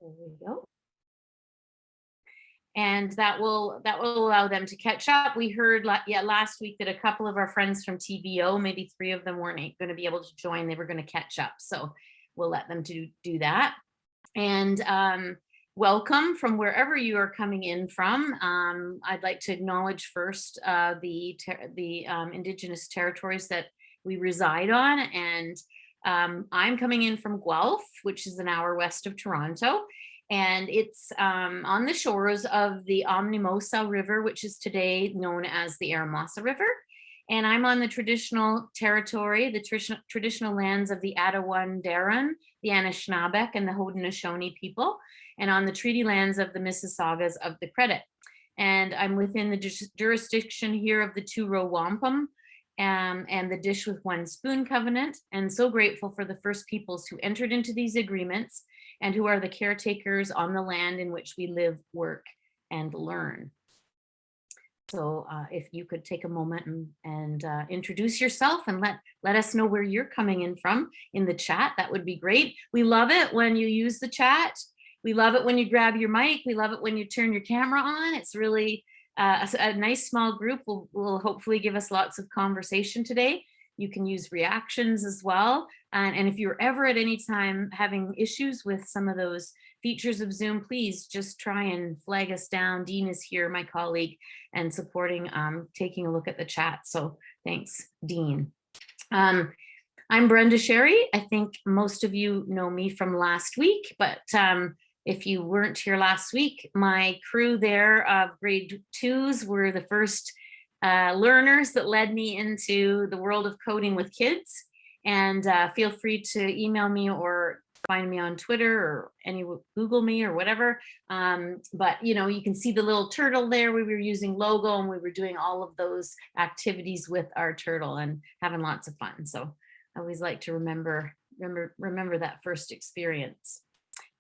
There we go. And that will allow them to catch up. We heard last week that a couple of our friends from TBO, maybe 3 of them weren't going to be able to join. They were going to catch up. So we'll let them do that. And welcome from wherever you are coming in from. I'd like to acknowledge first the Indigenous territories that we reside on. And I'm coming in from Guelph, which is an hour west of Toronto. And it's on the shores of the Omnimosa River, which is today known as the Aramosa River. And I'm on the traditional territory, the traditional lands of the Attawandaron, the Anishinaabeg, and the Haudenosaunee people, and on the treaty lands of the Mississaugas of the Credit. And I'm within the jurisdiction here of the Two-Row Wampum and the Dish with One Spoon Covenant, and so grateful for the First Peoples who entered into these agreements and who are the caretakers on the land in which we live, work, and learn. So if you could take a moment and introduce yourself and let us know where you're coming in from in the chat, that would be great. We love it when you use the chat. We love it when you grab your mic. We love it when you turn your camera on. It's really a nice small group will hopefully give us lots of conversation today. You can use reactions as well. And if you're ever at any time having issues with some of those features of Zoom, please just try and flag us down. Dean is here, my colleague, and supporting, taking a look at the chat. So thanks, Dean. I'm Brenda Sherry. I think most of you know me from last week, but if you weren't here last week, my crew there of grade 2s were the first learners that led me into the world of coding with kids. And feel free to email me or find me on Twitter or Google me or whatever. But you know, you can see the little turtle there. We were using Logo and we were doing all of those activities with our turtle and having lots of fun. So I always like to remember that first experience.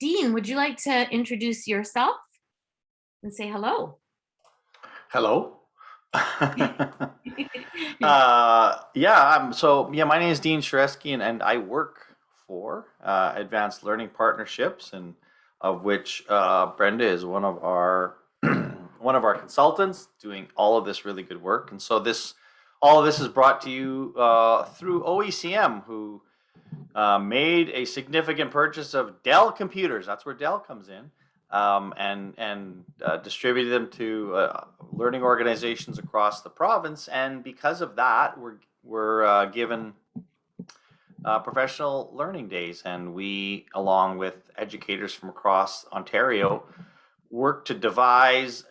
Dean, would you like to introduce yourself and say hello? Hello. My name is Dean Shareski, and I work for Advanced Learning Partnerships, and of which Brenda is one of our consultants doing all of this really good work. And so all of this is brought to you through OECM, who made a significant purchase of Dell computers. That's where Dell comes in. And distributed them to learning organizations across the province, and because of that, we're given professional learning days, and we, along with educators from across Ontario, work to devise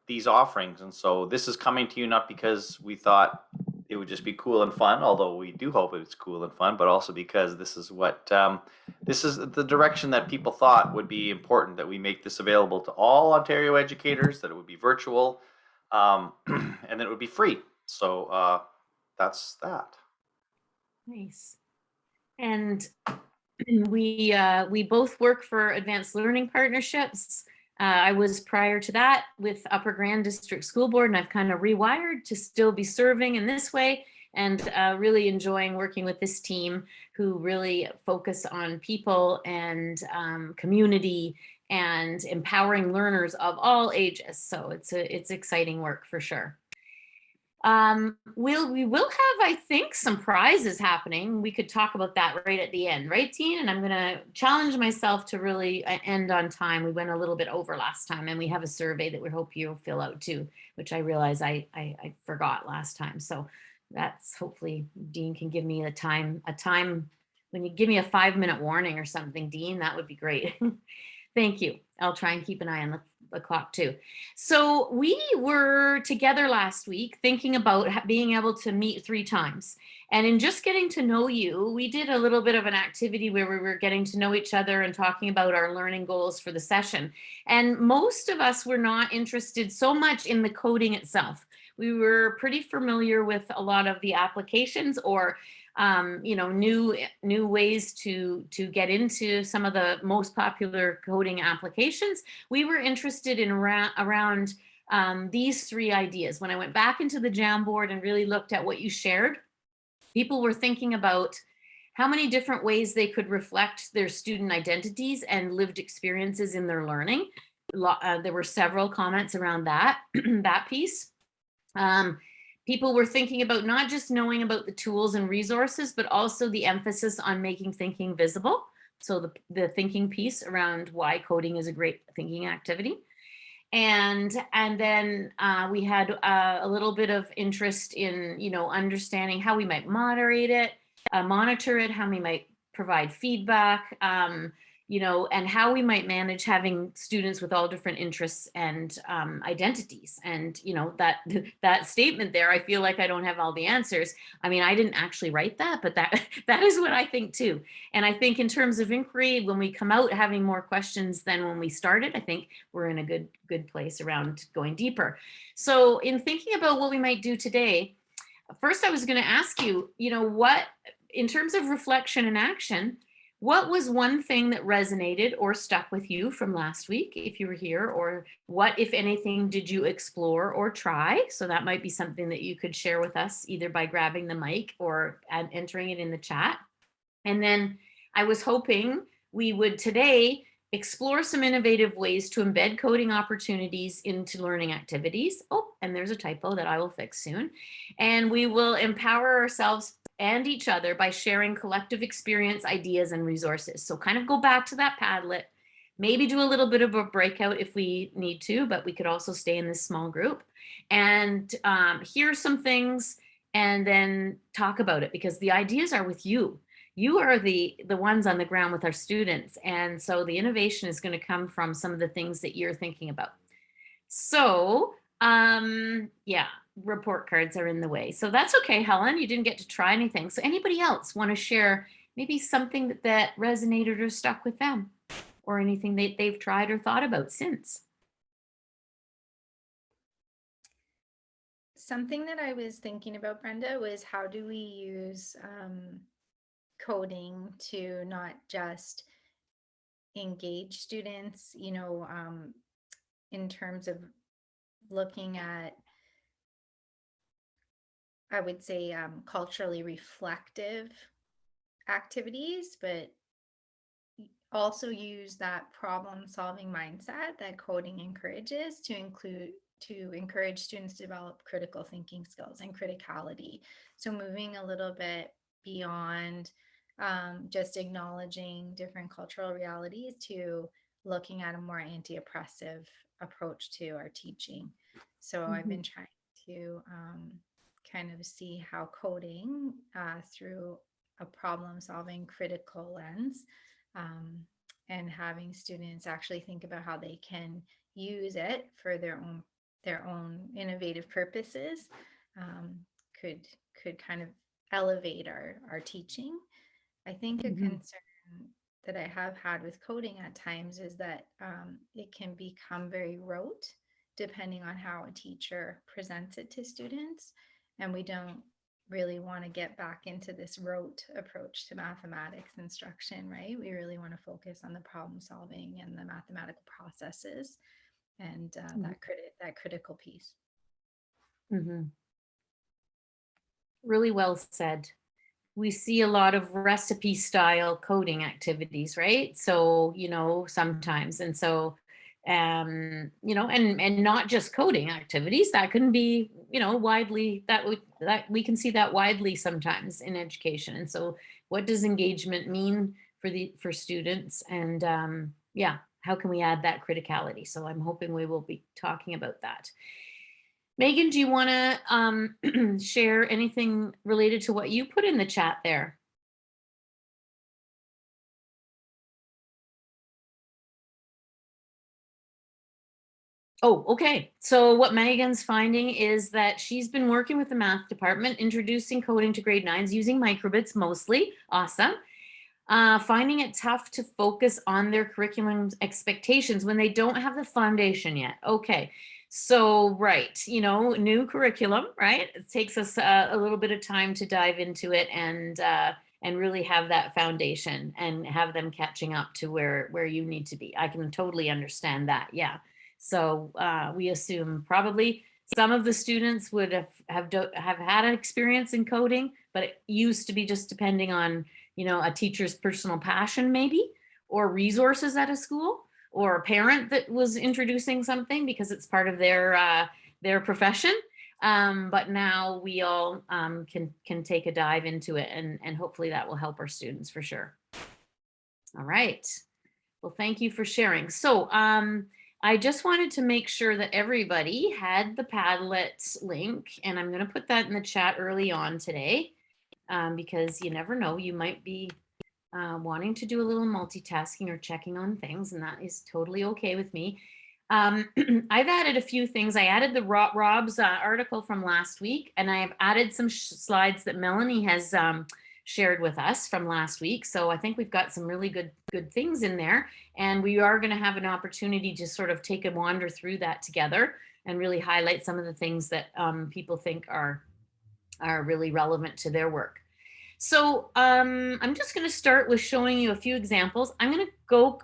these offerings. And so this is coming to you not because we thought it would just be cool and fun, although we do hope it's cool and fun, but also because this is what this is the direction that people thought would be important, that we make this available to all Ontario educators, that it would be virtual, and that it would be free. So that's that. Nice. And we both work for Advanced Learning Partnerships. I was prior to that with Upper Grand District School Board, and I've kind of rewired to still be serving in this way, and really enjoying working with this team who really focus on people and community and empowering learners of all ages. So it's exciting work for sure. We will have, I think, some prizes happening. We could talk about that right at the end, right, Dean? And I'm going to challenge myself to really end on time. We went a little bit over last time, and we have a survey that we hope you'll fill out too, which I realize I forgot last time. So that's, hopefully Dean can give me a time when you give me a 5-minute warning or something, Dean, that would be great. Thank you. I'll try and keep an eye on the clock too. So we were together last week thinking about being able to meet 3 times. And in just getting to know you, we did a little bit of an activity where we were getting to know each other and talking about our learning goals for the session. And most of us were not interested so much in the coding itself. We were pretty familiar with a lot of the applications or new ways to get into some of the most popular coding applications. We were interested in around these 3 ideas. When I went back into the Jamboard and really looked at what you shared, people were thinking about how many different ways they could reflect their student identities and lived experiences in their learning. There were several comments around that, that piece. Um, People were thinking about not just knowing about the tools and resources, but also the emphasis on making thinking visible. So the thinking piece around why coding is a great thinking activity. And then we had a little bit of interest in, understanding how we might moderate it, monitor it, how we might provide feedback, and how we might manage having students with all different interests and identities. And that that statement there, I feel like I don't have all the answers. I mean, I didn't actually write that, but that that is what I think too. And I think in terms of inquiry, when we come out having more questions than when we started, I think we're in a good place around going deeper. So in thinking about what we might do today, first I was going to ask you, what, in terms of reflection and action, what was one thing that resonated or stuck with you from last week, if you were here? Or what, if anything, did you explore or try? So that might be something that you could share with us, either by grabbing the mic or entering it in the chat. And then I was hoping we would today explore some innovative ways to embed coding opportunities into learning activities. Oh, and there's a typo that I will fix soon. And we will empower ourselves and each other by sharing collective experience, ideas, and resources. So kind of go back to that Padlet, maybe do a little bit of a breakout if we need to, but we could also stay in this small group and hear some things and then talk about it, because the ideas are with you. You are the ones on the ground with our students. And so the innovation is going to come from some of the things that you're thinking about. So yeah, report cards are in the way. So that's okay, Helen, you didn't get to try anything. So anybody else want to share maybe something that resonated or stuck with them, or anything that they've tried or thought about since? Something that I was thinking about, Brenda, was how do we use coding to not just engage students, in terms of looking at, I would say, culturally reflective activities, but also use that problem-solving mindset that coding encourages to encourage students to develop critical thinking skills and criticality. So moving a little bit beyond just acknowledging different cultural realities to looking at a more anti-oppressive approach to our teaching. So I've been trying to kind of see how coding through a problem-solving critical lens, and having students actually think about how they can use it for their own innovative purposes, could kind of elevate our teaching. I think a concern that I have had with coding at times is that it can become very rote depending on how a teacher presents it to students, and we don't really want to get back into this rote approach to mathematics instruction, right? We really want to focus on the problem solving and the mathematical processes and that critical piece. Really well said. We see a lot of recipe style coding activities, right? So, sometimes, and so, and not just coding activities, that can be, widely, that we can see that widely sometimes in education. And so what does engagement mean for students? And yeah, how can we add that criticality? So I'm hoping we will be talking about that. Megan, do you want to share anything related to what you put in the chat there? Oh, okay. So what Megan's finding is that she's been working with the math department, introducing coding to grade 9s using microbits mostly. Awesome. Finding it tough to focus on their curriculum expectations when they don't have the foundation yet. Okay. So, right, new curriculum, right? It takes us a little bit of time to dive into it and really have that foundation and have them catching up to where you need to be. I can totally understand that. Yeah. So we assume probably some of the students would have had an experience in coding, but it used to be just depending on a teacher's personal passion maybe, or resources at a school, or a parent that was introducing something because it's part of their profession. But now we all can take a dive into it, and hopefully that will help our students for sure. All right. Well, thank you for sharing. So I just wanted to make sure that everybody had the Padlet link, and I'm going to put that in the chat early on today, because you never know, you might be wanting to do a little multitasking or checking on things, and that is totally okay with me. I've added a few things. I added the Rob's article from last week, and I've added some slides that Melanie has shared with us from last week. So I think we've got some really good things in there, and we are going to have an opportunity to sort of take a wander through that together and really highlight some of the things that people think are really relevant to their work. So I'm just going to start with showing you a few examples. I'm going to go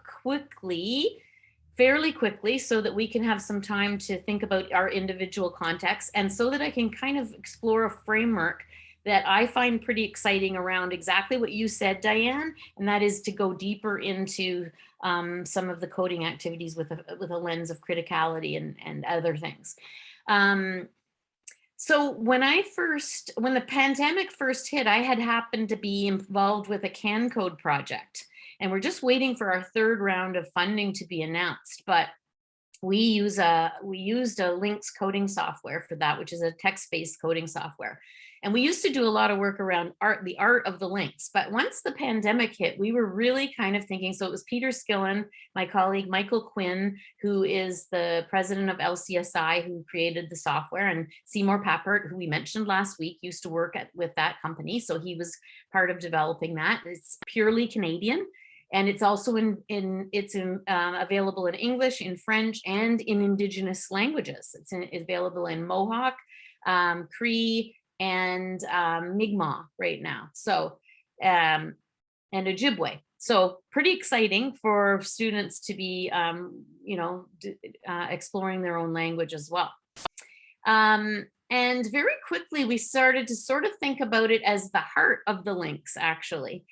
fairly quickly, so that we can have some time to think about our individual contexts, and so that I can kind of explore a framework that I find pretty exciting around exactly what you said, Diane, and that is to go deeper into some of the coding activities with a lens of criticality and other things. So when the pandemic first hit, I had happened to be involved with a CAN code project, and we're just waiting for our third round of funding to be announced. But we used a Lynx coding software for that, which is a text-based coding software. And we used to do a lot of work around the art of the Lynx. But once the pandemic hit, we were really kind of thinking, so it was Peter Skillen, my colleague, Michael Quinn, who is the president of LCSI, who created the software, and Seymour Papert, who we mentioned last week, used to work with that company. So he was part of developing that. It's purely Canadian. And it's also available in English, in French, and in Indigenous languages. It's available in Mohawk, Cree, and Mi'kmaq right now. So, and Ojibwe. So pretty exciting for students to be, exploring their own language as well. And very quickly, we started to sort of think about it as the heart of the Lynx, actually,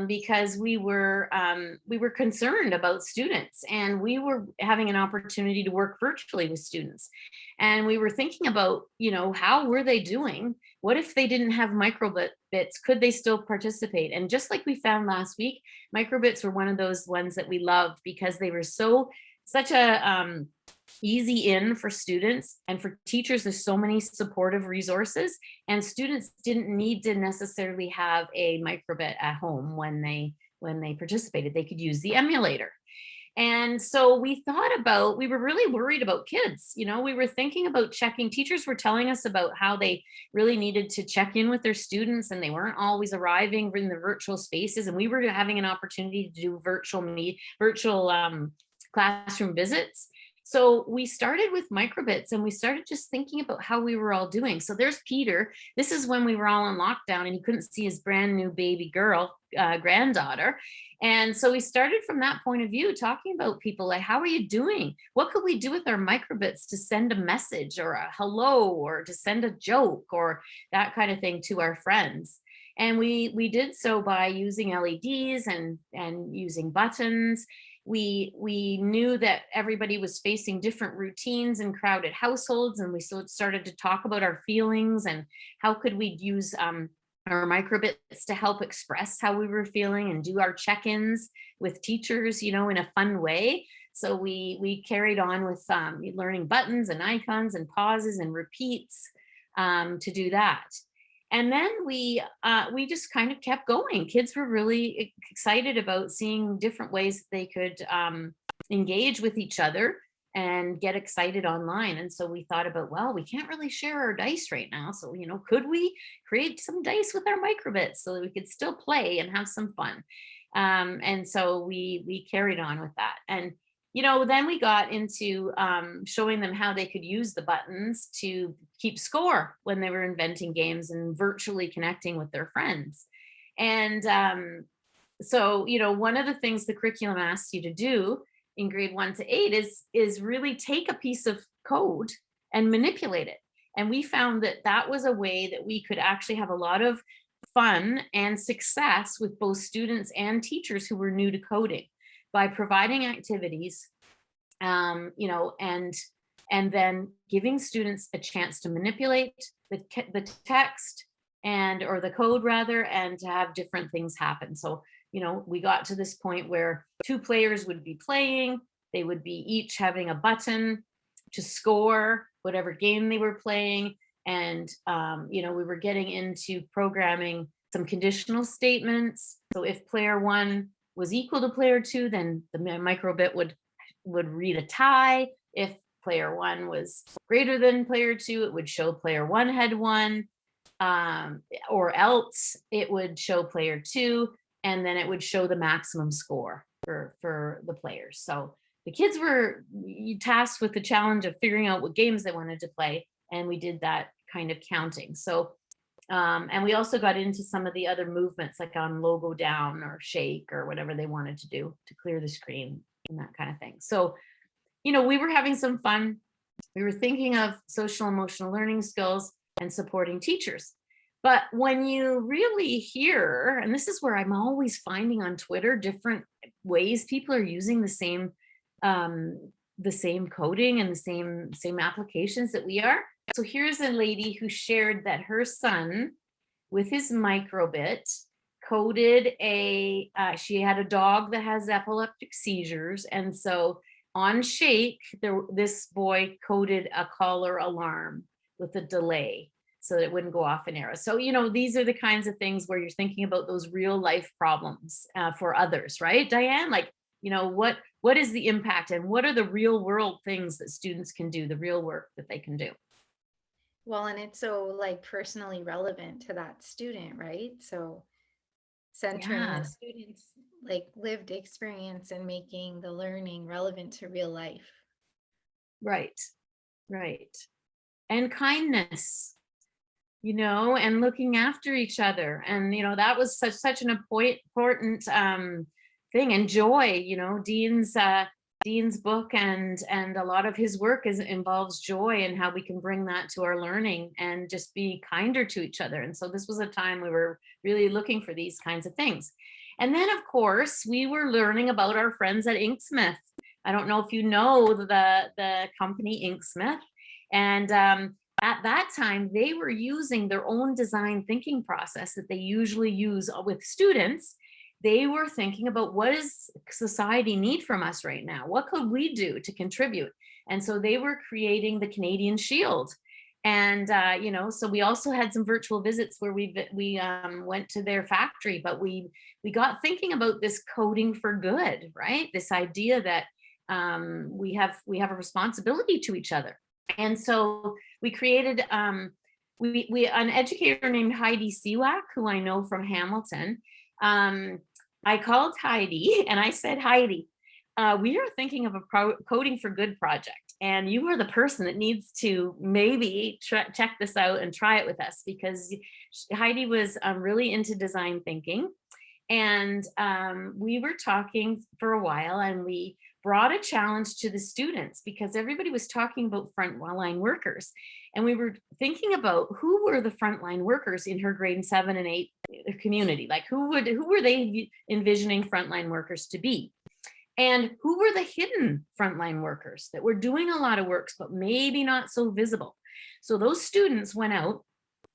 because we were concerned about students, and we were having an opportunity to work virtually with students. And we were thinking about, how were they doing? What if they didn't have microbits? Could they still participate? And just like we found last week, microbits were one of those ones that we loved, because they were such a easy in for students, and for teachers. There's so many supportive resources, and students didn't need to necessarily have a microbit at home when they participated. They could use the emulator. And so we were really worried about kids. We were thinking about checking. Teachers were telling us about how they really needed to check in with their students, and they weren't always arriving in the virtual spaces. And we were having an opportunity to do virtual classroom visits. So we started with microbits, and we started just thinking about how we were all doing. So there's Peter. This is when we were all in lockdown, and he couldn't see his brand new baby girl, granddaughter. And so we started from that point of view, talking about people like, how are you doing? What could we do with our microbits to send a message, or a hello, or to send a joke, or that kind of thing to our friends? And we did so by using LEDs and using buttons. We knew that everybody was facing different routines in crowded households, and we started to talk about our feelings and how could we use our microbits to help express how we were feeling, and do our check-ins with teachers, in a fun way. So we carried on with learning buttons and icons and pauses and repeats to do that. And then we just kind of kept going. Kids were really excited about seeing different ways they could engage with each other and get excited online. And so we thought about, well, we can't really share our dice right now. So, could we create some dice with our microbits so that we could still play and have some fun? And so we carried on with that. And then we got into showing them how they could use the buttons to keep score when they were inventing games and virtually connecting with their friends. And so, one of the things the curriculum asks you to do in grade 1 to 8 is really take a piece of code and manipulate it. And we found that was a way that we could actually have a lot of fun and success with both students and teachers who were new to coding by providing activities, you know, and then giving students a chance to manipulate the text or the code rather, and to have different things happen. So, you know, we got to this point where two players would be playing, they would be each having a button to score whatever game they were playing. And, you know, we were getting into programming some conditional statements. So if player one was equal to player two, then the microbit would read a tie. If player one was greater than player two, it would show player one had won, or else it would show player two, and then it would show the maximum score for the players. So the kids were tasked with the challenge of figuring out what games they wanted to play, and we did that kind of counting. So, and we also got into some of the other movements, like on logo down or shake or whatever they wanted to do to clear the screen and that kind of thing. So, you know, we were having some fun. We were thinking of social emotional learning skills and supporting teachers. But when you really hear, and this is where I'm always finding on Twitter different ways people are using the same coding and the same applications that we are. So here's a lady who shared that her son, with his microbit, coded she had a dog that has epileptic seizures, and so on Shake, this boy coded a caller alarm with a delay so that it wouldn't go off an arrow. So, you know, these are the kinds of things where you're thinking about those real life problems for others, right, Diane? Like, you know, what is the impact and what are the real world things that students can do, the real work that they can do? Well, and it's so like personally relevant to that student, right? So centering Yeah. the students' like lived experience and making the learning relevant to real life. Right, right. And kindness, you know, and looking after each other. And, you know, that was such an important thing. And joy, you know, Dean's book and a lot of his work involves joy and how we can bring that to our learning and just be kinder to each other. And so this was a time we were really looking for these kinds of things. And then, of course, we were learning about our friends at Inksmith. I don't know if you know the company Inksmith. And at that time, they were using their own design thinking process that they usually use with students. They were thinking about, what does society need from us right now? What could we do to contribute? And so they were creating the Canadian Shield. And, you know, so we also had some virtual visits where we went to their factory, but we got thinking about this coding for good, right? This idea that we have a responsibility to each other. And so we created, an educator named Heidi Siwak, who I know from Hamilton. I called Heidi and I said, Heidi, we are thinking of a Coding for Good project, and you are the person that needs to maybe check this out and try it with us, because Heidi was really into design thinking. And we were talking for a while, and we brought a challenge to the students because everybody was talking about frontline workers. And we were thinking about who were the frontline workers in her grade 7 and 8 community. Like who were they envisioning frontline workers to be? And who were the hidden frontline workers that were doing a lot of works, but maybe not so visible? So those students went out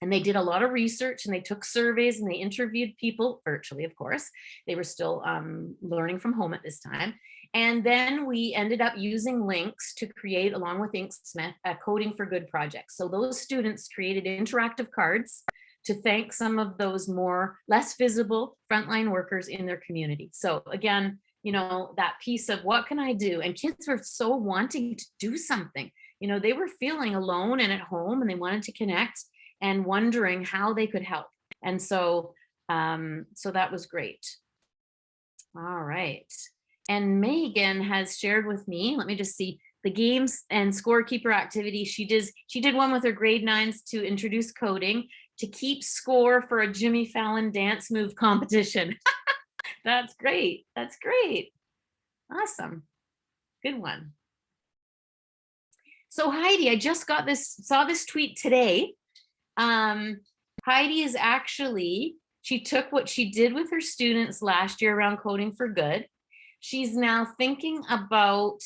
and they did a lot of research, and they took surveys, and they interviewed people virtually, of course. They were still learning from home at this time. And then we ended up using links to create, along with Inksmith, a Coding for Good project. So those students created interactive cards to thank some of those less visible frontline workers in their community. So again, you know, that piece of what can I do? And kids were so wanting to do something. You know, they were feeling alone and at home, and they wanted to connect and wondering how they could help. And so, so that was great. All right. And Megan has shared with me, let me just see, the games and scorekeeper activity. She did one with her grade 9s to introduce coding to keep score for a Jimmy Fallon dance move competition. That's great. That's great. Awesome. Good one. So Heidi, I just saw this tweet today. Heidi is actually She took what she did with her students last year around Coding for Good. She's now thinking about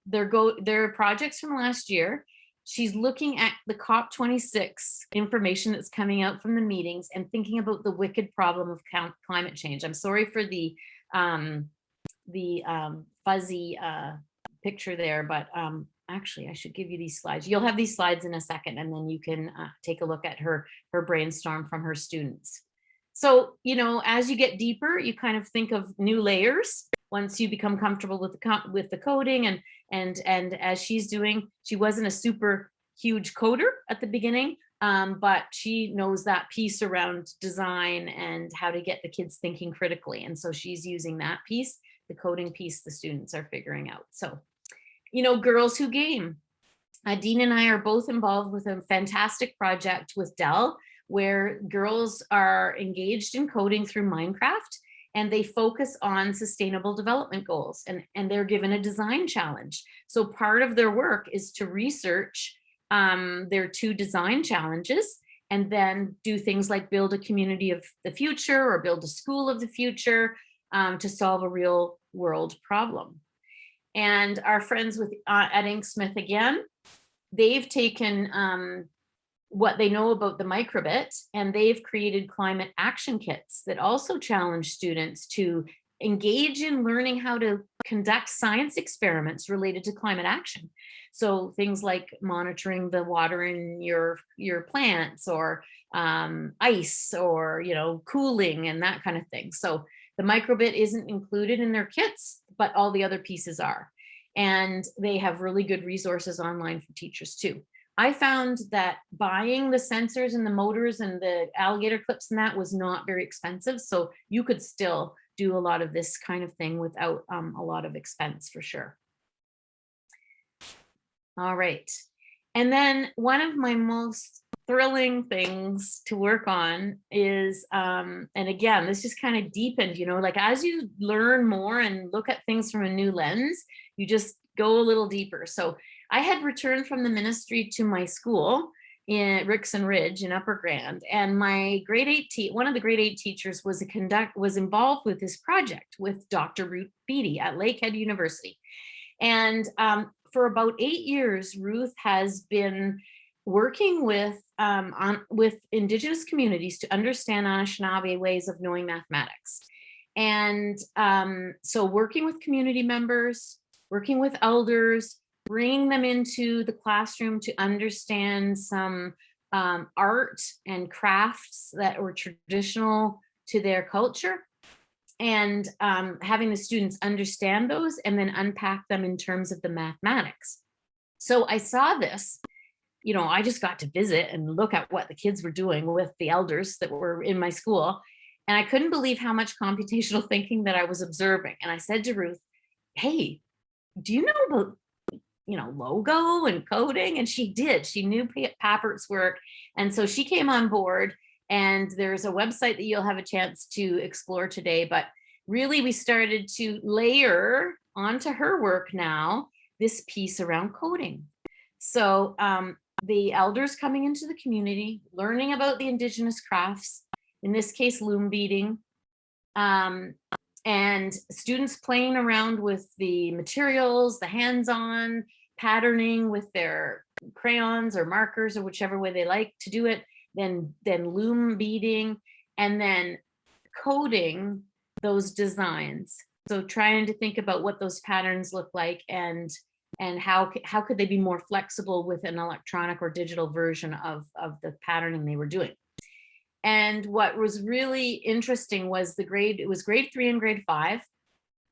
their projects from last year. She's looking at the COP26 information that's coming out from the meetings and thinking about the wicked problem of climate change. I'm sorry for the fuzzy picture there, but actually I should give you these slides. You'll have these slides in a second, and then you can take a look at her brainstorm from her students. So, you know, as you get deeper, you kind of think of new layers once you become comfortable with the coding, and as she's doing, she wasn't a super huge coder at the beginning, but she knows that piece around design and how to get the kids thinking critically. And so she's using that piece, the coding piece the students are figuring out. So, you know, Girls Who Game. Dean and I are both involved with a fantastic project with Dell, where girls are engaged in coding through Minecraft, and they focus on sustainable development goals, and they're given a design challenge. So part of their work is to research their 2 design challenges, and then do things like build a community of the future or build a school of the future to solve a real world problem. And our friends at Inksmith, again, they've taken what they know about the microbit, and they've created climate action kits that also challenge students to engage in learning how to conduct science experiments related to climate action. So things like monitoring the water in your plants, or ice, or, you know, cooling and that kind of thing. So the microbit isn't included in their kits, but all the other pieces are. And they have really good resources online for teachers too. I found that buying the sensors and the motors and the alligator clips and that was not very expensive. So you could still do a lot of this kind of thing without a lot of expense, for sure. All right. And then one of my most thrilling things to work on is, and again, this just kind of deepened, you know, like as you learn more and look at things from a new lens, you just go a little deeper. So I had returned from the ministry to my school in Rickson Ridge in Upper Grand, and my grade 8 one of the grade 8 teachers was involved with this project with Dr. Ruth Beatty at Lakehead University. And for about 8 years, Ruth has been working with Indigenous communities to understand Anishinaabe ways of knowing mathematics. And so working with community members, working with elders, bringing them into the classroom to understand some art and crafts that were traditional to their culture, and having the students understand those and then unpack them in terms of the mathematics. So I saw this, you know, I just got to visit and look at what the kids were doing with the elders that were in my school. And I couldn't believe how much computational thinking that I was observing. And I said to Ruth, hey, do you know about, you know, logo and coding? And she did. She knew Pappert's work. And so she came on board, and there's a website that you'll have a chance to explore today. But really, we started to layer onto her work now this piece around coding. So the elders coming into the community, learning about the Indigenous crafts, in this case, loom beading, and students playing around with the materials, the hands-on patterning with their crayons or markers or whichever way they like to do it, then loom beading, and then coding those designs. So trying to think about what those patterns look like, and how could they be more flexible with an electronic or digital version of the patterning they were doing. And what was really interesting was it was grade 3 and grade 5.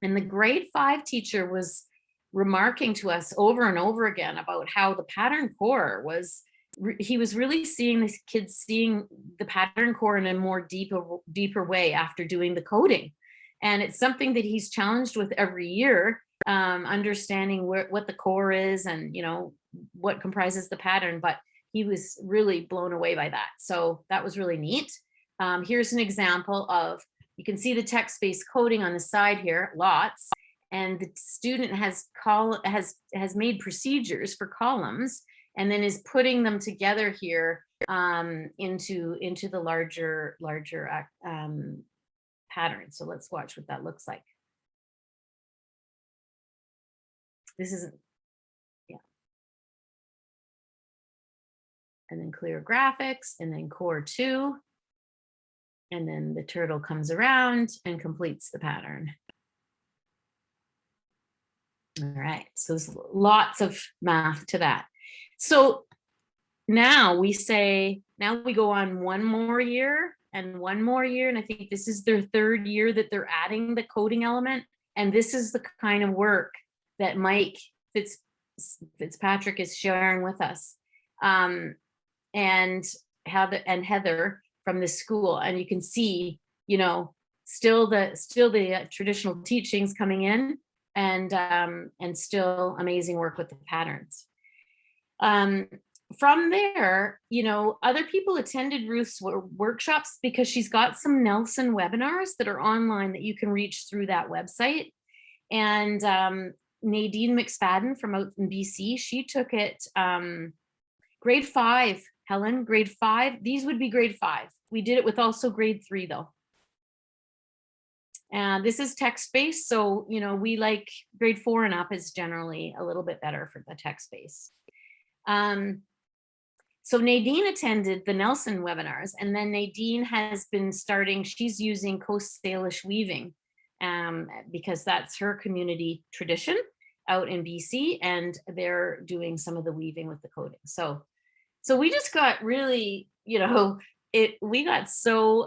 And the grade 5 teacher was remarking to us over and over again about how the pattern core was, he was really seeing these kids seeing the pattern core in a more deeper way after doing the coding. And it's something that he's challenged with every year, understanding what the core is and, you know, what comprises the pattern. But he was really blown away by that. So that was really neat. Here's an example of, you can see the text-based coding on the side here, lots, and the student has made procedures for columns, and then is putting them together here into the larger pattern. So let's watch what that looks like. This isn't, yeah. And then clear graphics, and then core 2. And then the turtle comes around and completes the pattern. All right, so there's lots of math to that. So now we say, now we go on one more year and one more year. And I think this is their 3rd year that they're adding the coding element. And this is the kind of work that Mike Fitzpatrick is sharing with us. And Heather from the school. And you can see, you know, still the traditional teachings coming in, and still amazing work with the patterns. From there, you know, other people attended Ruth's workshops because she's got some Nelson webinars that are online that you can reach through that website. And Nadine McSpadden from out in BC, she took it grade 5, Helen, grade 5. These would be grade 5. We did it with also grade 3 though. And this is text-based, so, you know, we like grade 4 and up is generally a little bit better for the text-based. So Nadine attended the Nelson webinars, and then Nadine has been starting, she's using Coast Salish weaving because that's her community tradition out in BC, and they're doing some of the weaving with the coding. So we just got really, you know, we got so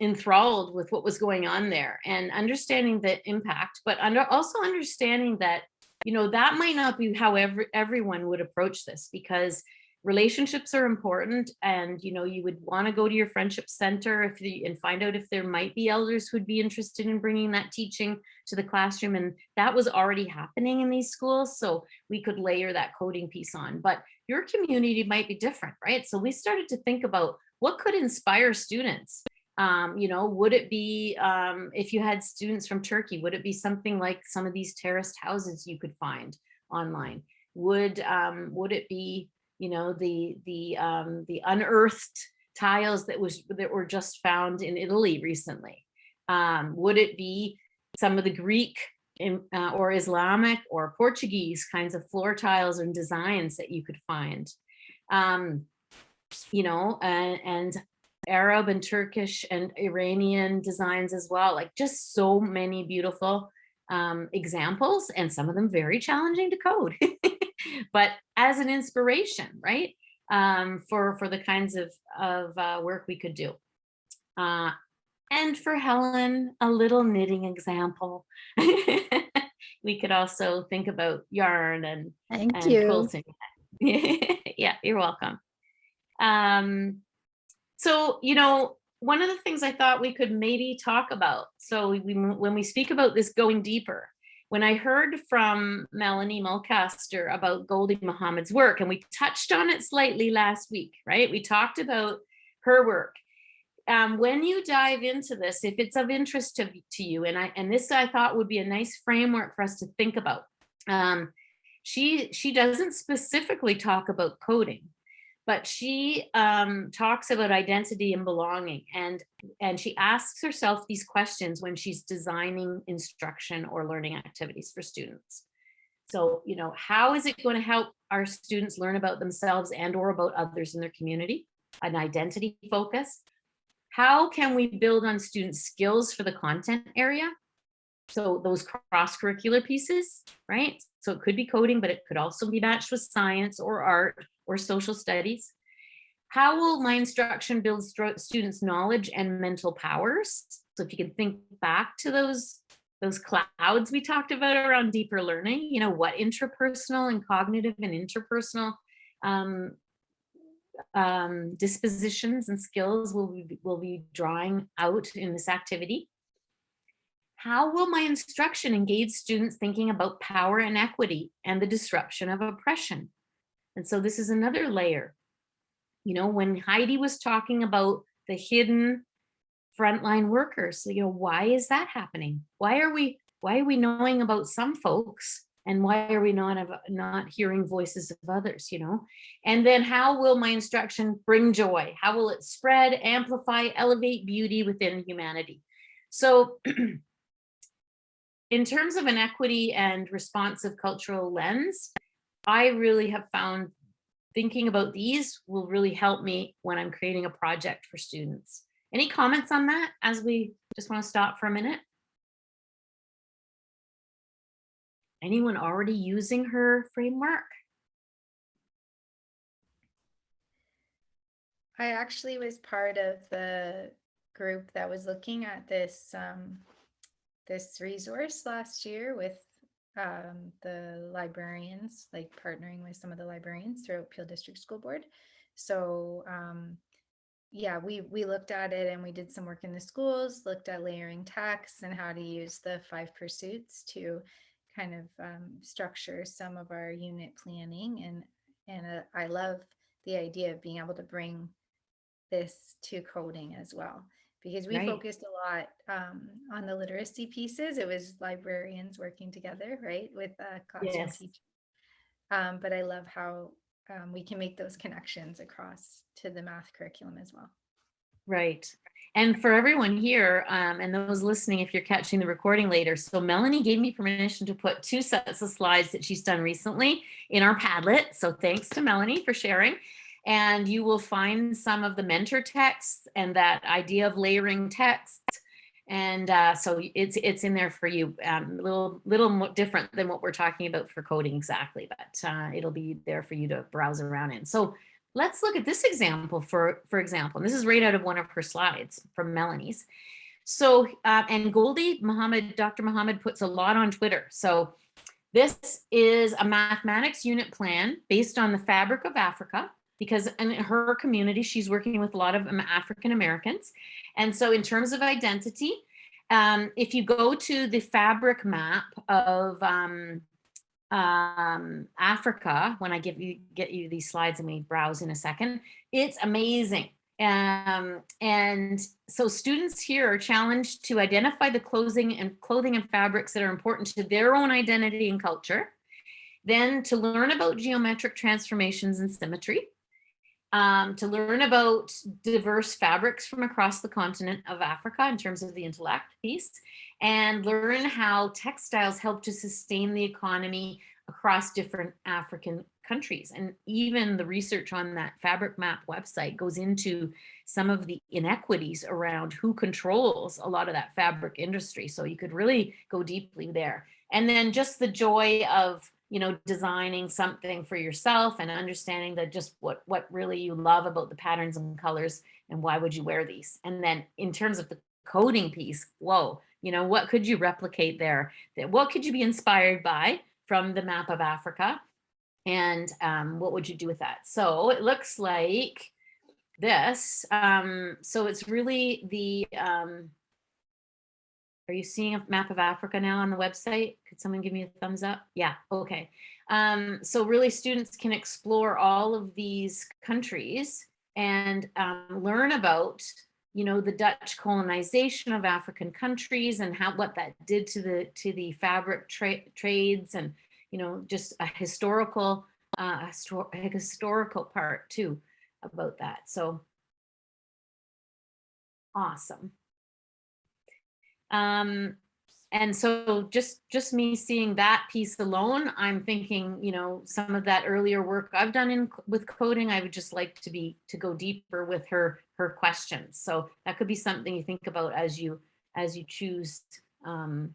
enthralled with what was going on there and understanding the impact, but also understanding that, you know, that might not be how everyone would approach this, because relationships are important. And, you know, you would want to go to your friendship center and find out if there might be elders who'd be interested in bringing that teaching to the classroom. And that was already happening in these schools. So we could layer that coding piece on, but your community might be different, right? So we started to think about what could inspire students. You know, would it be, if you had students from Turkey, would it be something like some of these terraced houses you could find online? Would it be, you know, the unearthed tiles that were just found in Italy recently? Would it be some of the Greek or Islamic or Portuguese kinds of floor tiles and designs that you could find? You know, and Arab and Turkish and Iranian designs as well, like just so many beautiful examples, and some of them very challenging to code, but as an inspiration, right? For the kinds of work we could do. And for Helen, a little knitting example. We could also think about yarn and quilting. Yeah, you're welcome. So, you know, one of the things I thought we could maybe talk about, so when we speak about this going deeper, when I heard from Melanie Mulcaster about Goldie Muhammad's work, and we touched on it slightly last week, right? We talked about her work. When you dive into this, if it's of interest to you, and this I thought would be a nice framework for us to think about. She doesn't specifically talk about coding, but she talks about identity and belonging, and she asks herself these questions when she's designing instruction or learning activities for students. So, you know, how is it going to help our students learn about themselves and or about others in their community? An identity focus. How can we build on students' skills for the content area? So those cross-curricular pieces, right? So it could be coding, but it could also be matched with science or art or social studies. How will my instruction build students' knowledge and mental powers? So if you can think back to those clouds we talked about around deeper learning, you know, what interpersonal and cognitive and interpersonal dispositions and skills will be drawing out in this activity? How will my instruction engage students thinking about power and equity and the disruption of oppression? And so this is another layer. You know, when Heidi was talking about the hidden frontline workers, you know, why is that happening? Why are we knowing about some folks And why are we not hearing voices of others, And then how will my instruction bring joy? How will it spread, amplify, elevate beauty within humanity? So in terms of an equity and responsive cultural lens, I really have found thinking about these will really help me when I'm creating a project for students. Any comments on that as we just want to stop for a minute? Anyone already using her framework? I actually was part of the group that was looking at this this resource last year with the librarians, like partnering with some of the librarians throughout Peel District School Board. So yeah, we looked at it and we did some work in the schools, looked at layering texts and how to use the 5 pursuits to kind of structure some of our unit planning. And I love the idea of being able to bring this to coding as well, because we Right. focused a lot on the literacy pieces. It was librarians working together, right, with classroom Yes. teachers. But I love how we can make those connections across to the math curriculum as well. Right. And for everyone here, and those listening, if you're catching the recording later, so Melanie gave me permission to put 2 sets of slides that she's done recently in our Padlet. So thanks to Melanie for sharing. And you will find some of the mentor texts and that idea of layering text. And so it's in there for you. Little more different than what we're talking about for coding exactly, but it'll be there for you to browse around in. So let's look at this example for example. And this is right out of one of her slides from Melanie's. So, and Goldie Muhammad, Dr. Muhammad puts a lot on Twitter. So this is a mathematics unit plan based on the fabric of Africa, because in her community, she's working with a lot of African Americans. And so in terms of identity, if you go to the fabric map of Africa, when I get you these slides and we browse in a second, it's amazing. And so students here are challenged to identify the clothing and fabrics that are important to their own identity and culture, then to learn about geometric transformations and symmetry, to learn about diverse fabrics from across the continent of Africa in terms of the intellect piece, and learn how textiles help to sustain the economy across different African countries. And even the research on that Fabric Map website goes into some of the inequities around who controls a lot of that fabric industry. So you could really go deeply there. And then just the joy of designing something for yourself and understanding that just what really you love about the patterns and colors and why would you wear these. And then in terms of the coding piece, whoa, what could you replicate there? What could you be inspired by from the map of Africa? And what would you do with that? So it looks like this. So it's really the, are you seeing a map of Africa now on the website? Could someone give me a thumbs up? Yeah, okay. So really students can explore all of these countries and learn about, the Dutch colonization of African countries and what that did to the fabric trades, and, just a historical part too about that. So awesome. And so just me seeing that piece alone, I'm thinking, some of that earlier work I've done with coding, I would just like to go deeper with her questions. So that could be something you think about as you choose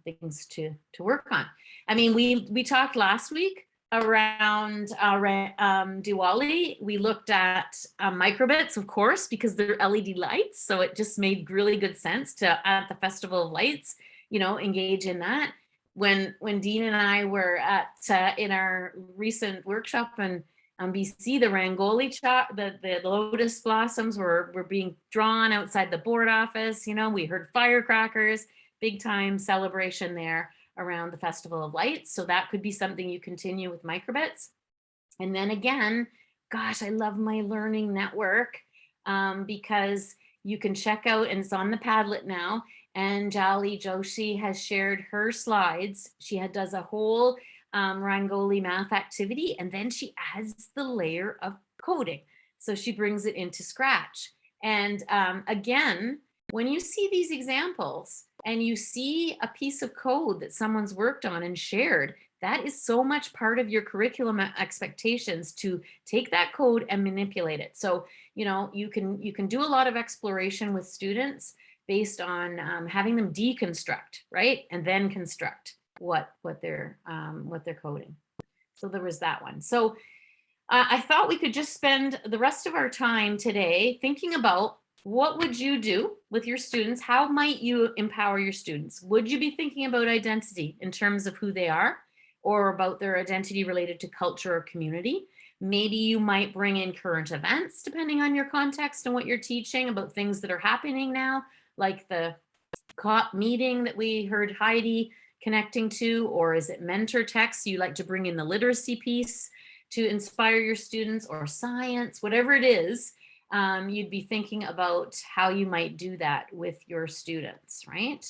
things to work on. I mean, we talked last week around Diwali. We looked at microbits, of course, because they're LED lights. So it just made really good sense to, at the Festival of Lights, engage in that. When Dean and I were at in our recent workshop in BC, the Rangoli the lotus blossoms were being drawn outside the board office. We heard firecrackers, big time celebration there around the Festival of Lights. So that could be something you continue with microbits. And then again, gosh, I love my learning network because you can check out, and it's on the Padlet now, and Jali Joshi has shared her slides. She does a whole Rangoli math activity, and then she adds the layer of coding. So she brings it into Scratch. And again, when you see these examples and you see a piece of code that someone's worked on and shared, that is so much part of your curriculum expectations to take that code and manipulate it. So, you know, you can do a lot of exploration with students based on having them deconstruct, right? And then construct what they're coding. So there was that one. So I thought we could just spend the rest of our time today thinking about what would you do with your students? How might you empower your students? Would you be thinking about identity in terms of who they are, or about their identity related to culture or community? Maybe you might bring in current events depending on your context and what you're teaching about things that are happening now, like the COP meeting that we heard Heidi connecting to, or is it mentor texts? You like to bring in the literacy piece to inspire your students, or science, whatever it is, you'd be thinking about how you might do that with your students, right?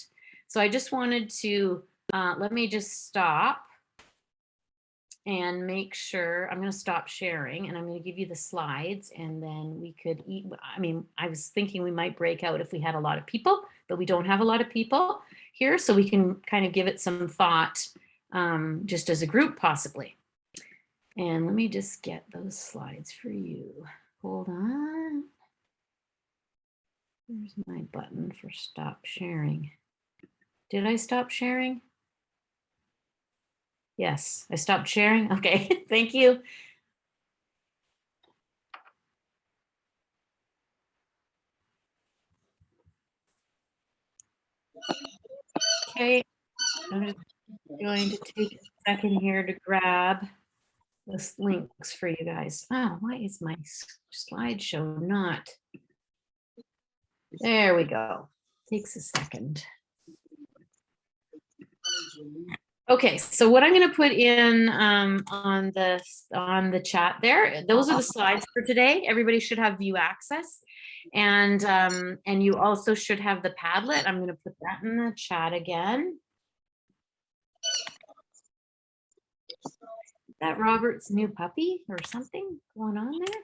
So I just wanted to, let me just stop and make sure. I'm going to stop sharing, and I'm going to give you the slides, and then we could eat. I mean, I was thinking we might break out if we had a lot of people, but we don't have a lot of people here, so we can kind of give it some thought, just as a group possibly. And let me just get those slides for you. Hold on. There's my button for stop sharing. Did I stop sharing? Yes, I stopped sharing. Okay, thank you. Okay, I'm just going to take a second here to grab the links for you guys. Oh, why is my slideshow not? There we go. Takes a second. Okay, so what I'm going to put in on the chat there, those are the slides for today. Everybody should have view access, and you also should have the Padlet. I'm going to put that in the chat again. Is that Robert's new puppy or something going on there?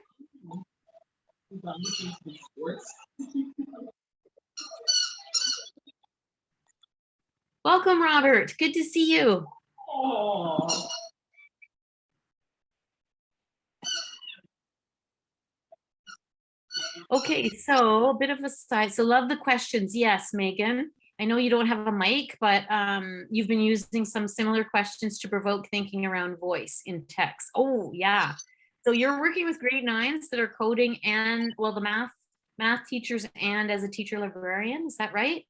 Welcome, Robert. Good to see you. Aww. Okay, so a bit of a side. So love the questions. Yes, Megan. I know you don't have a mic, but you've been using some similar questions to provoke thinking around voice in text. Oh, yeah. So you're working with grade 9s that are coding and, well, the math teachers and as a teacher librarian. Is that right?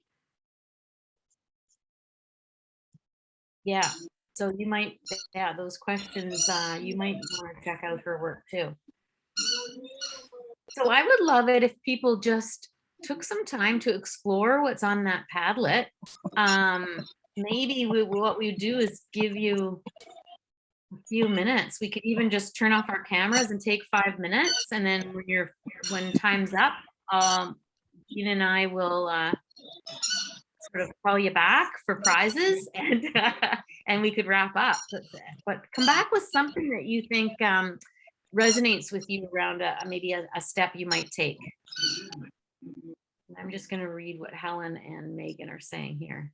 Yeah. So you might, yeah, those questions, you might want to check out her work too. So I would love it if people just took some time to explore what's on that Padlet. Maybe what we do is give you a few minutes. We could even just turn off our cameras and take 5 minutes, and then when time's up, Ian and I will sort of call you back for prizes, and we could wrap up. But come back with something that you think resonates with you around maybe a step you might take. I'm just going to read what Helen and Megan are saying here.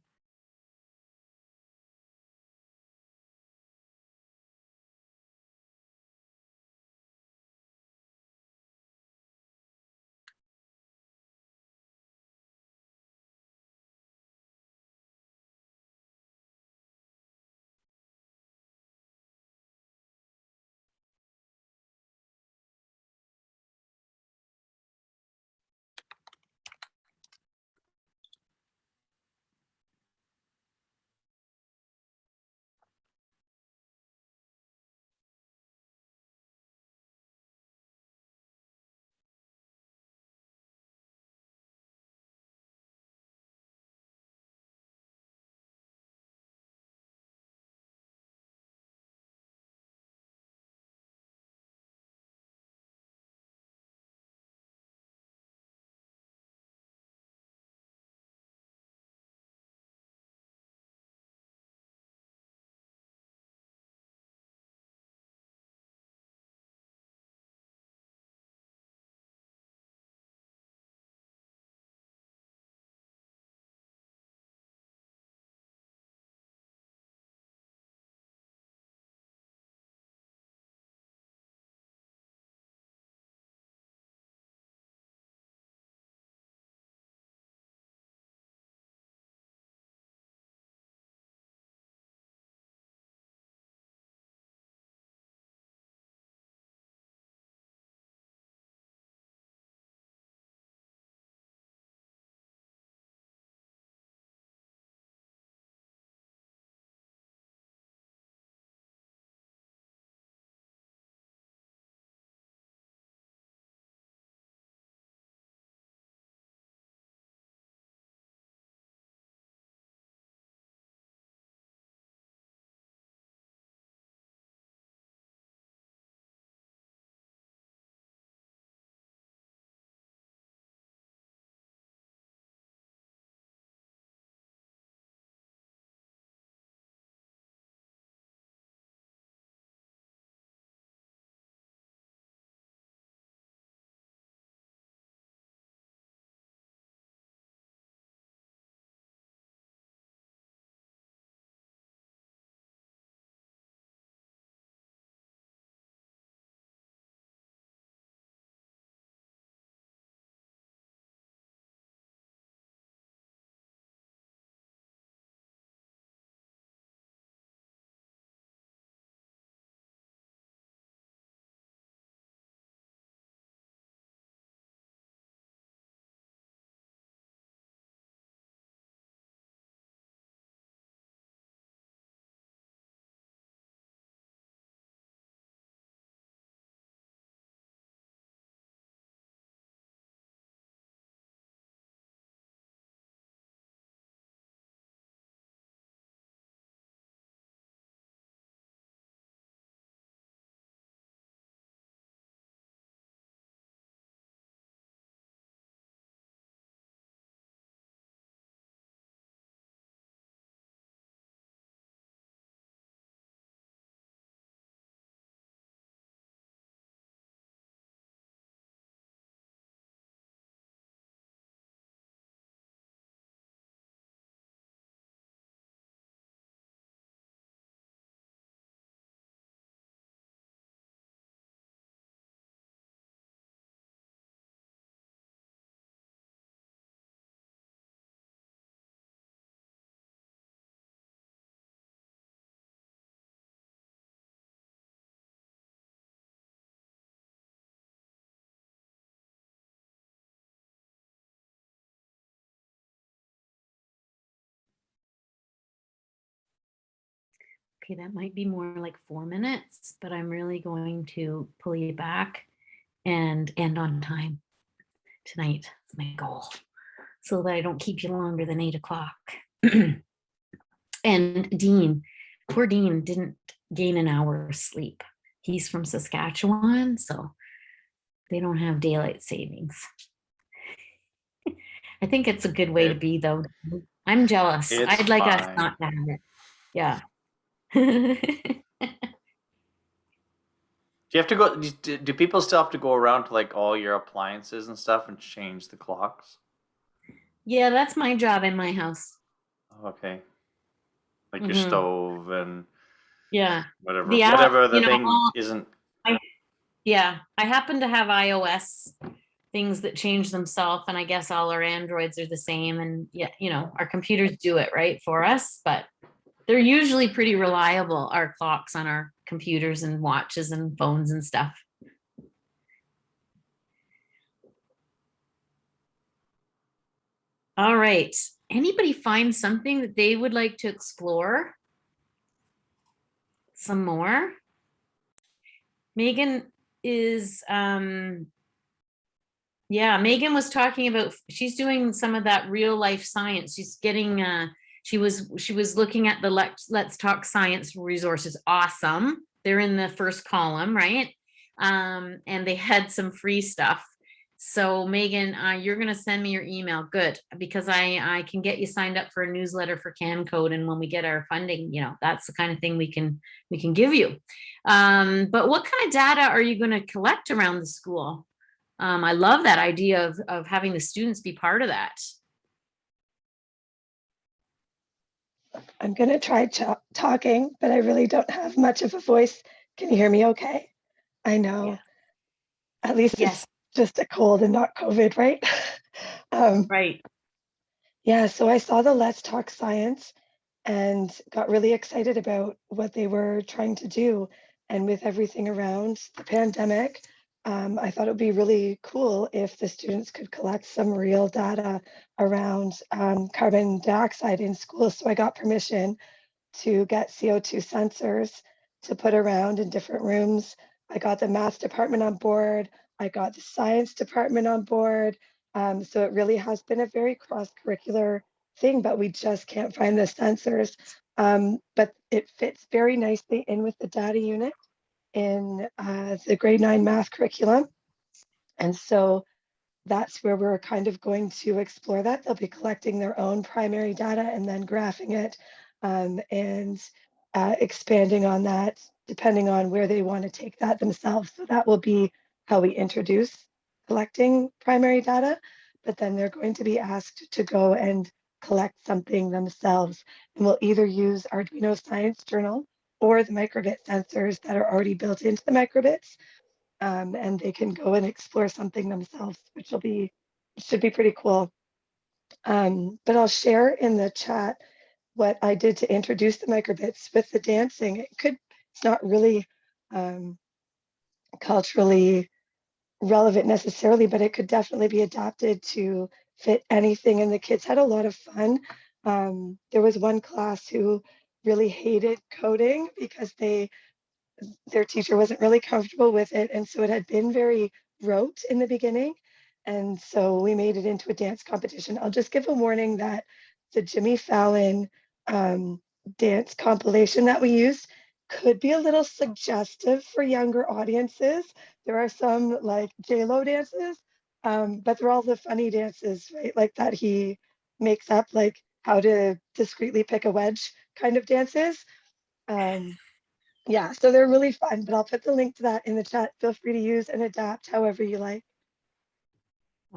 okay, that might be more like 4 minutes, but I'm really going to pull you back and end on time tonight. That's my goal, so that I don't keep you longer than 8 o'clock. And Dean, poor Dean didn't gain an hour's sleep. He's from Saskatchewan, so they don't have daylight savings. I think it's a good way to be, though. I'm jealous. It's I'd like us fine. not to have it. Yeah. Do you have to go? Do people still have to go around to like all your appliances and stuff and change the clocks? Yeah, that's my job in my house. Okay, like your Mhm. stove and Yeah. whatever, The app, whatever the you know, thing isn't. yeah, I happen to have iOS things that change themselves, and I guess all our Androids are the same. And yeah, you know, our computers do it right for us, but they're usually pretty reliable, our clocks on our computers and watches and phones and stuff. All right. Anybody find something that they would like to explore some more? Megan is, yeah, Megan was talking about, she's doing some of that real life science. She's getting, she was looking at the Let's Talk Science resources. Awesome. They're in the first column, right? And they had some free stuff. So Megan, you're going to send me your email. Good, because I can get you signed up for a newsletter for CanCode, and when we get our funding, you know, that's the kind of thing we can give you. But what kind of data are you going to collect around the school? I love that idea of having the students be part of that. I'm going to try talking, but I really don't have much of a voice. Can you hear me okay? I know. Yeah. At least Yes. it's just a cold and not COVID, right? Right. Yeah, so I saw the Let's Talk Science and got really excited about what they were trying to do. And with everything around the pandemic, I thought it would be really cool if the students could collect some real data around carbon dioxide in schools. So I got permission to get CO2 sensors to put around in different rooms. I got the math department on board. I got the science department on board. So it really has been a very cross-curricular thing, but we just can't find the sensors. But it fits very nicely in with the data unit in the grade 9 math curriculum. And so that's where we're kind of going to explore that. They'll be collecting their own primary data and then graphing it and expanding on that depending on where they want to take that themselves. So that will be how we introduce collecting primary data, but then they're going to be asked to go and collect something themselves. And we'll either use Arduino Science Journal or the microbit sensors that are already built into the microbits, and they can go and explore something themselves, which should be pretty cool. But I'll share in the chat what I did to introduce the microbits with the dancing. It's not really culturally relevant necessarily, but it could definitely be adapted to fit anything. And the kids had a lot of fun. There was one class who really hated coding because their teacher wasn't really comfortable with it. And so it had been very rote in the beginning. And so we made it into a dance competition. I'll just give a warning that the Jimmy Fallon dance compilation that we used could be a little suggestive for younger audiences. There are some like J-Lo dances, but they're all the funny dances, right? Like that he makes up, like how to discreetly pick a wedge kind of dances. Yeah, so they're really fun, but I'll put the link to that in the chat. Feel free to use and adapt however you like.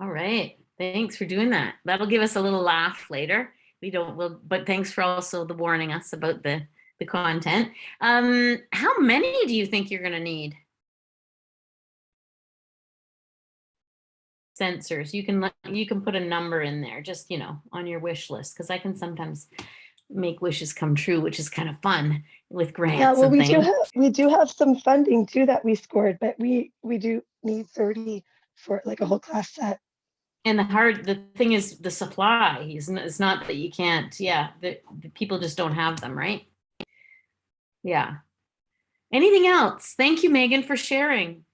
All right. Thanks for doing that. That'll give us a little laugh later. But thanks for also the warning us about the content. How many do you think you're going to need? Sensors. You can put a number in there, just, you know, on your wish list, because I can sometimes make wishes come true, which is kind of fun with grants. Yeah, well, and things. we do have some funding too that we scored, but we do need 30 for like a whole class set. And the thing is the supply. It's not that you can't, yeah, the people just don't have them, right? Yeah. Anything else? Thank you, Megan, for sharing.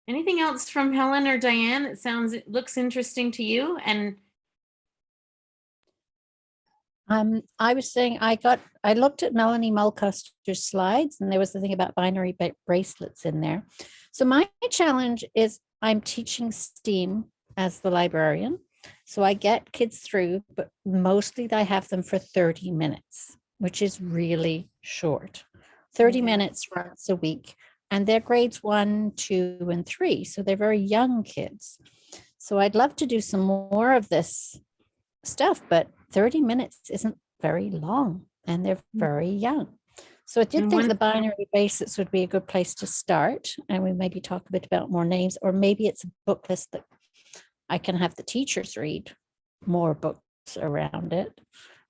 Anything else from Helen or Diane that looks interesting to you? And I was saying I looked at Melanie Mulcaster's slides, and there was the thing about binary bracelets in there. So my challenge is I'm teaching STEAM as the librarian. So I get kids through, but mostly I have them for 30 minutes, which is really short. 30 Yeah. minutes once a week. And they're grades 1, 2, and 3. So they're very young kids. So I'd love to do some more of this stuff, but 30 minutes isn't very long, and they're very young. So I did And think one- the binary basis would be a good place to start, and we maybe talk a bit about more names, or maybe it's a book list that I can have the teachers read more books around it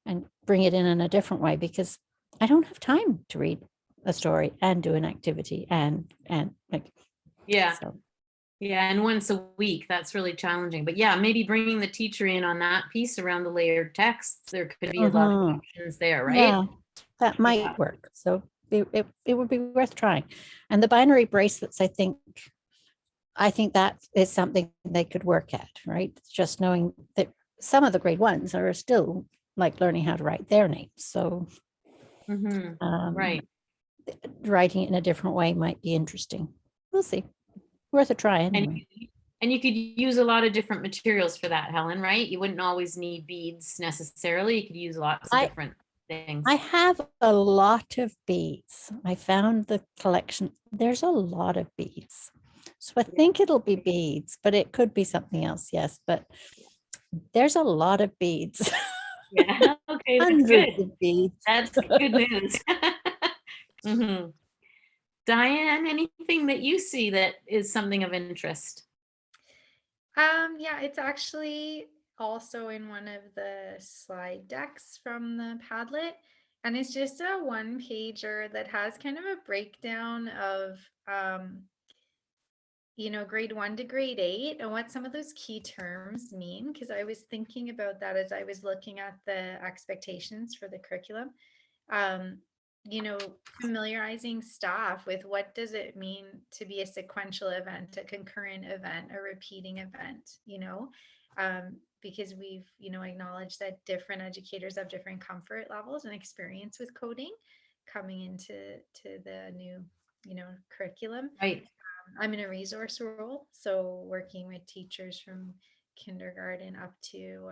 and bring it in a different way, because I don't have time to read a story and do an activity and like, yeah. so. Yeah, and once a week, that's really challenging. But yeah, maybe bringing the teacher in on that piece around the layered texts, there could be a lot of Mhm. options there, right? Yeah, that might Yeah. work. So it would be worth trying. And the binary bracelets, I think that is something they could work at, right? Just knowing that some of the grade 1s are still like learning how to write their names. So Mhm. Right. writing it in a different way might be interesting. We'll see. Worth a try anyway. And you could use a lot of different materials for that, Helen, right? You wouldn't always need beads necessarily. You could use lots of different things. I have a lot of beads. I found the collection. There's a lot of beads. So I think it'll be beads, but it could be something else. Yes, but there's a lot of beads. Yeah. Okay, that's Hundreds good. of beads. That's good news. Mhm. Diane, anything that you see that is something of interest? Yeah, it's actually also in one of the slide decks from the Padlet, and it's just a one pager that has kind of a breakdown of grade 1 to grade 8 and what some of those key terms mean, because I was thinking about that as I was looking at the expectations for the curriculum. Familiarizing staff with what does it mean to be a sequential event, a concurrent event, a repeating event, because we've, acknowledged that different educators have different comfort levels and experience with coding coming into the new, curriculum. Right. I'm in a resource role, so working with teachers from kindergarten up to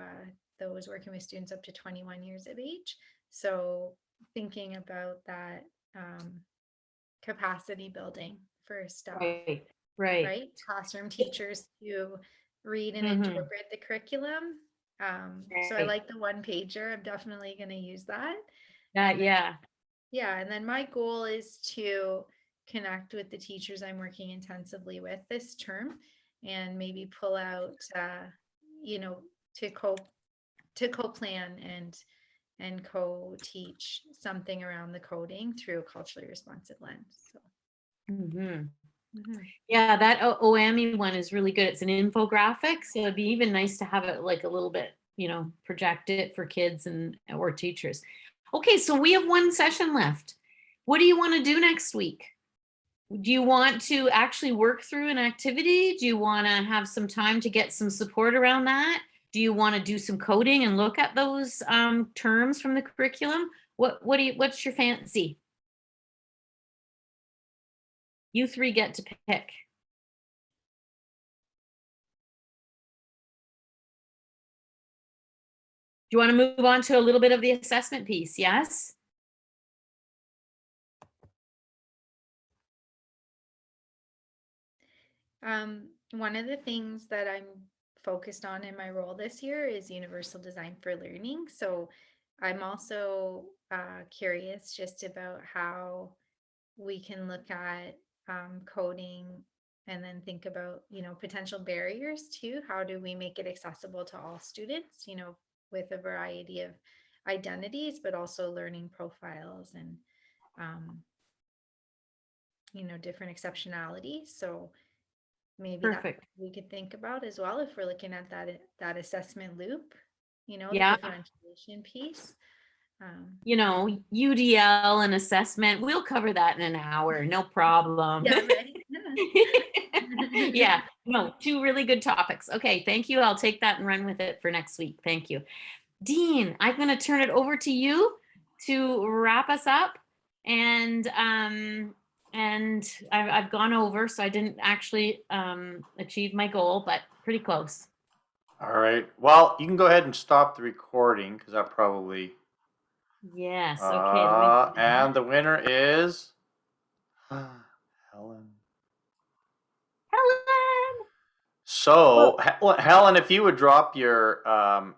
those working with students up to 21 years of age. So thinking about that capacity building for staff, Right. Classroom teachers to read and Mhm. interpret the curriculum. So I Right. like the one pager. I'm definitely going to use that. Yeah. Yeah, and then my goal is to connect with the teachers I'm working intensively with this term and maybe pull out, to co-plan and co-teach something around the coding through a culturally responsive lens. So. Mhm. Mhm. Yeah, that OAMI one is really good. It's an infographic, so it'd be even nice to have it like a little bit, project it for kids or teachers. Okay, so we have one session left. What do you want to do next week? Do you want to actually work through an activity? Do you want to have some time to get some support around that? Do you want to do some coding and look at those terms from the curriculum? What's your fancy? You three get to pick. Do you want to move on to a little bit of the assessment piece? Yes? One of the things that I'm focused on in my role this year is universal design for learning. So I'm also curious just about how we can look at coding and then think about, potential barriers too. How do we make it accessible to all students, with a variety of identities, but also learning profiles and, different exceptionalities. So maybe that's Perfect. what we could think about as well if we're looking at that assessment loop, the Yeah. differentiation piece. You know, UDL and assessment, we'll cover that in an hour, no problem. Yeah, right. Yeah, no, two really good topics. Okay, thank you. I'll take that and run with it for next week. Thank you. Dean, I'm going to turn it over to you to wrap us up. And I've gone over, so I didn't actually achieve my goal, but pretty close. All right. Well, you can go ahead and stop the recording because that probably. Yes. Okay. And the winner is Helen. Helen. So, Helen, if you would drop your email.